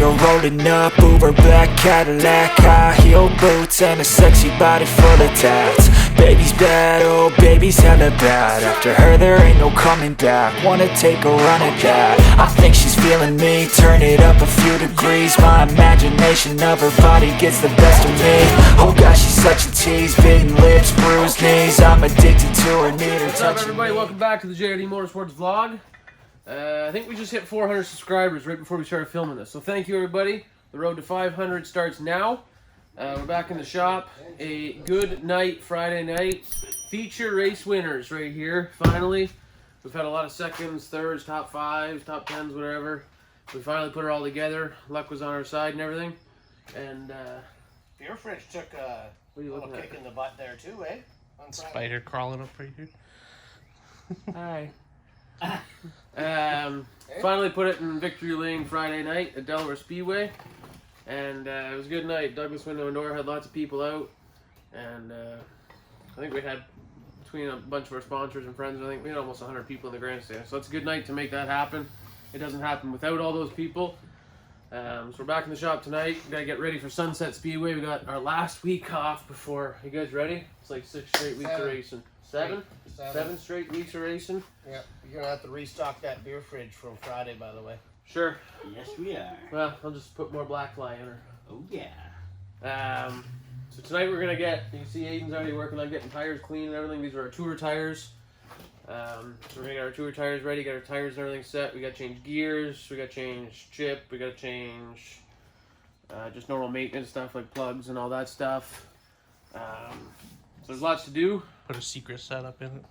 you're rolling up, Uber black Cadillac, high heel boots and a sexy body full of tats. Baby's bad, oh baby's hella bad. After her there ain't no coming back. Wanna take a run at that. I think she's feeling me, turn it up a few degrees. My imagination of her body gets the best of me. Oh gosh, she's such a tease, bitten lips, bruised knees. I'm addicted to her, need her touch. What's up everybody, welcome back to the JRD Motorsports vlog. I think we just hit 400 subscribers right before we started filming this. So thank you everybody. The road to 500 starts now. We're back in the shop. A good night, Friday night. Feature race winners right here, finally. We've had a lot of seconds, thirds, top fives, top tens, whatever. We finally put it all together. Luck was on our side and everything. And Beer Fridge took a little kick in the butt there too, eh? Spider crawling up right here. Hi. Finally put it in victory lane Friday night at Delaware Speedway. And it was a good night. Douglas window and door had lots of people out. And I think we had, between a bunch of our sponsors and friends, I think we had almost 100 people in the grandstand. So it's a good night to make that happen. It doesn't happen without all those people. So we're back in the shop tonight. We gotta get ready for Sunset Speedway. We got our last week off before. You guys ready? It's like 6 straight weeks of racing. Seven straight weeks of racing. Yeah, you're gonna have to restock that beer fridge from Friday, by the way. Sure. Yes, we are. Well, I'll just put more black fly in her. Oh, yeah. So tonight we're gonna get, you can see Aiden's already working on getting tires clean and everything. These are our tour tires. So we're gonna get our tour tires ready, get our tires and everything set. We gotta change gears, we gotta change chip, we gotta change just normal maintenance stuff like plugs and all that stuff. So there's lots to do. Put a secret setup in it.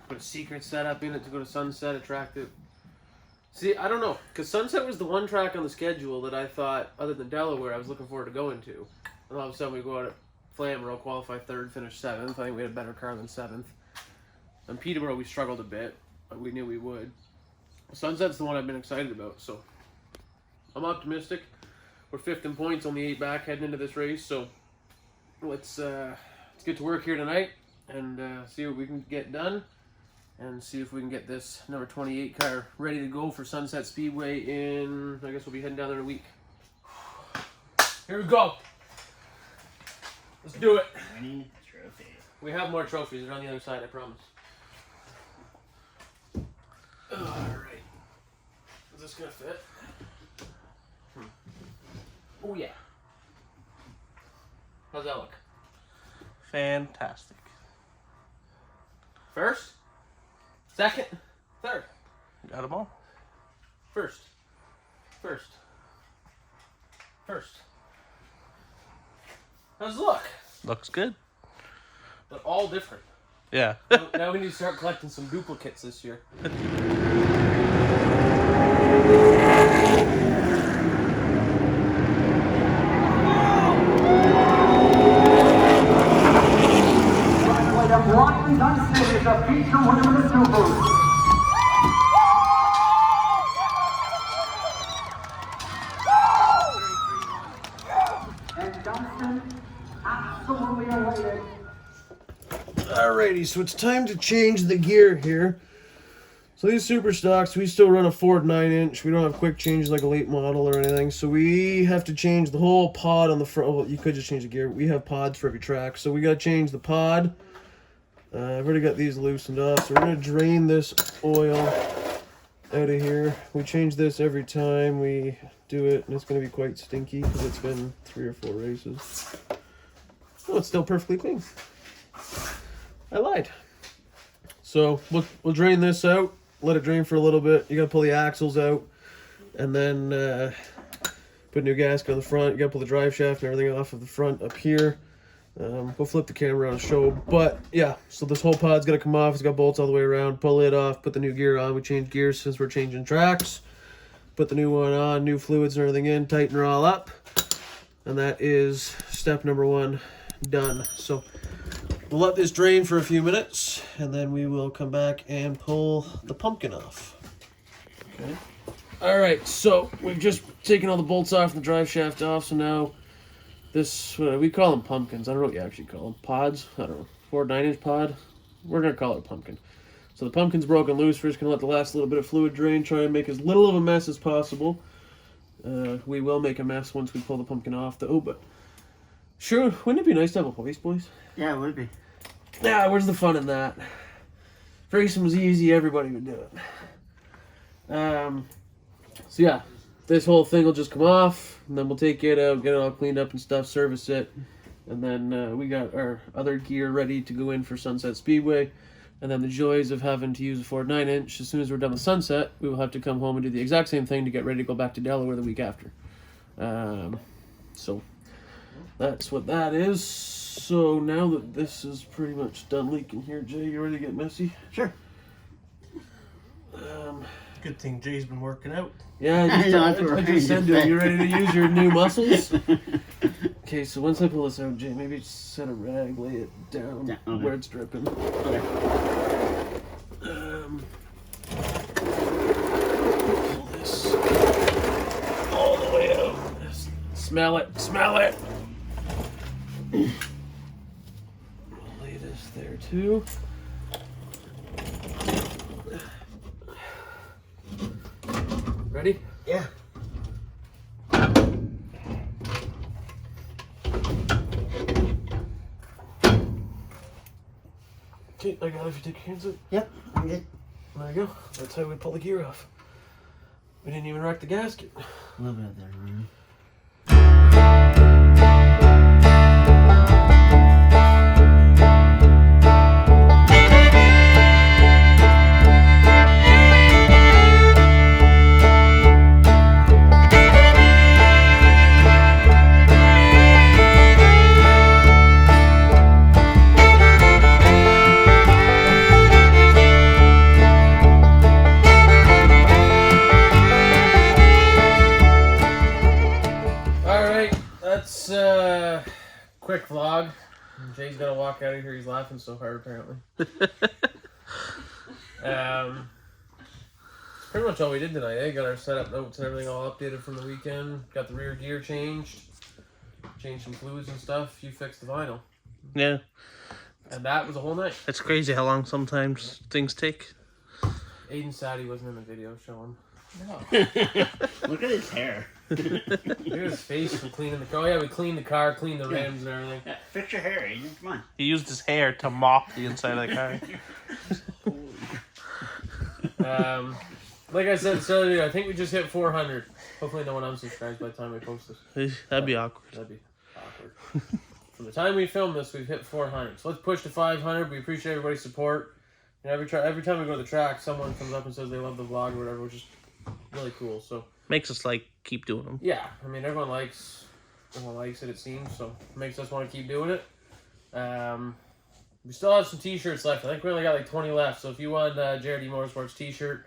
Put a secret setup in it to go to Sunset, attractive. See, I don't know, because Sunset was the one track on the schedule that I thought, other than Delaware, I was looking forward to going to. And all of a sudden we go out at Flamborough, qualify 3rd, finish 7th. I think we had a better car than 7th. And Peterborough we struggled a bit, but we knew we would. Sunset's the one I've been excited about, so I'm optimistic. We're 5th in points, only 8 back heading into this race, so let's get to work here tonight and see what we can get done. And see if we can get this number 28 car ready to go for Sunset Speedway in, I guess we'll be heading down there in a week. Here we go. Let's do it. Winning trophy. We have more trophies. They're on the other side, I promise. Alright. Is this going to fit? Oh, yeah. How's that look? Fantastic. First? Second? Third? Got them all. First. How's it look? Looks good. But all different. Yeah. Now we need to start collecting some duplicates this year. Alrighty, so it's time to change the gear here. So these super stocks, we still run a Ford 9-inch. We don't have quick changes like a late model or anything. So we have to change the whole pod on the front. Well, you could just change the gear. We have pods for every track. So we got to change the pod. I've already got these loosened off. So we're going to drain this oil out of here. We change this every time we do it. And it's going to be quite stinky because it's been 3 or 4 races. Oh, it's still perfectly clean. I lied. So we'll drain this out, let it drain for a little bit. You gotta pull the axles out, and then put a new gasket on the front. You gotta pull the drive shaft and everything off of the front up here. We'll flip the camera around and show, but yeah. So this whole pod's gotta come off. It's got bolts all the way around. Pull it off. Put the new gear on. We change gears since we're changing tracks. Put the new one on. New fluids and everything in. Tighten her all up, and that is step number 1 done. So we'll let this drain for a few minutes, and then we will come back and pull the pumpkin off. Okay. Alright, so we've just taken all the bolts off and the drive shaft off, so now this, we call them pumpkins. I don't know what you actually call them. Pods? I don't know. Ford 9-inch pod? We're going to call it a pumpkin. So the pumpkin's broken loose. We're just going to let the last little bit of fluid drain, try and make as little of a mess as possible. We will make a mess once we pull the pumpkin off, though. But sure, wouldn't it be nice to have a hoist, boys? Yeah, it would be. Yeah, where's the fun in that? If racing was easy, everybody would do it. So yeah, this whole thing will just come off, and then we'll take it out, get it all cleaned up and stuff, service it, and then we got our other gear ready to go in for Sunset Speedway. And then the joys of having to use a Ford 9-inch, as soon as we're done with Sunset, we will have to come home and do the exact same thing to get ready to go back to Delaware the week after. So that's what that is. So now that this is pretty much done leaking here, Jay, you ready to get messy? Sure. Good thing Jay's been working out. Yeah, I just said to him, you ready to use your new muscles? Okay, so once I pull this out, Jay, maybe just set a rag, lay it down okay. where it's dripping. Okay. Pull this all the way out. Smell it, smell it! Lay this there too. Ready? Yeah. Okay, I got it if you take your hands up. Yep, I'm good. There you go. That's how we pull the gear off. We didn't even wreck the gasket. A little bit there, man. Quick vlog. Jay's gotta walk out of here. He's laughing so hard, apparently. Pretty much all we did tonight, eh? Got our setup notes and everything all updated from the weekend. Got the rear gear changed. Changed some fluids and stuff. You fixed the vinyl. Yeah. And that was a whole night. It's crazy how long sometimes things take. Aiden said he wasn't in the video showing. No. Look at his hair. Look at his face from cleaning the car. Oh yeah, we cleaned the car, cleaned the rims and everything. Yeah, fix your hair, Aiden. Come on. He used his hair to mop the inside of the car. Like I said earlier, I think we just hit 400. Hopefully no one unsubscribes by the time we post this. That'd be awkward. That'd be awkward. From the time we filmed this, we've hit 400. So let's push to 500. We appreciate everybody's support. And every time we go to the track, someone comes up and says they love the vlog or whatever, which is really cool. So makes us keep doing them. yeah, I mean everyone likes it, it seems, so it makes us want to keep doing it. We still have some t-shirts left. I think we only got like 20 left. So if you want a JRD Motorsports t-shirt,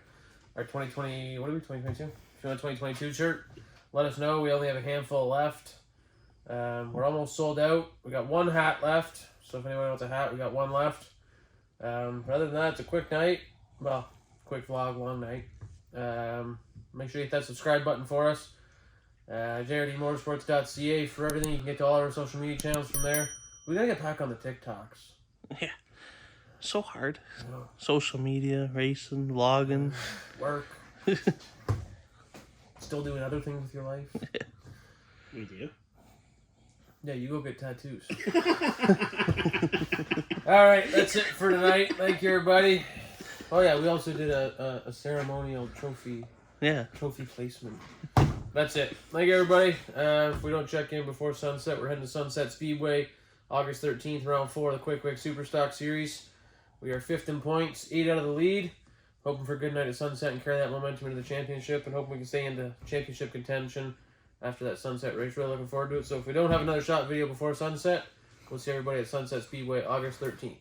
our 2020, what are we, 2022? If you want a 2022 shirt, let us know. We only have a handful left. We're almost sold out. We got one hat left. So if anyone wants a hat, we got one left. But other than that, it's a quick night. Well, quick vlog, long night. Make sure you hit that subscribe button for us. JRDmotorsports.ca for everything. You can get to all our social media channels from there. We gotta get back on the TikToks. Yeah. So hard. I know. Social media, racing, vlogging. Work. Still doing other things with your life. We do. Yeah, you go get tattoos. Alright, that's it for tonight. Thank you, everybody. Oh yeah, we also did a ceremonial trophy placement. That's it. Thank you, everybody. If we don't check in before sunset, we're heading to Sunset Speedway, August 13th, round 4 of the Qwick Superstock Series. We are 5th in points, 8 out of the lead. Hoping for a good night at Sunset and carry that momentum into the championship, and hoping we can stay into championship contention after that Sunset race. Really looking forward to it. So if we don't have another shot video before sunset, we'll see everybody at Sunset Speedway August 13th.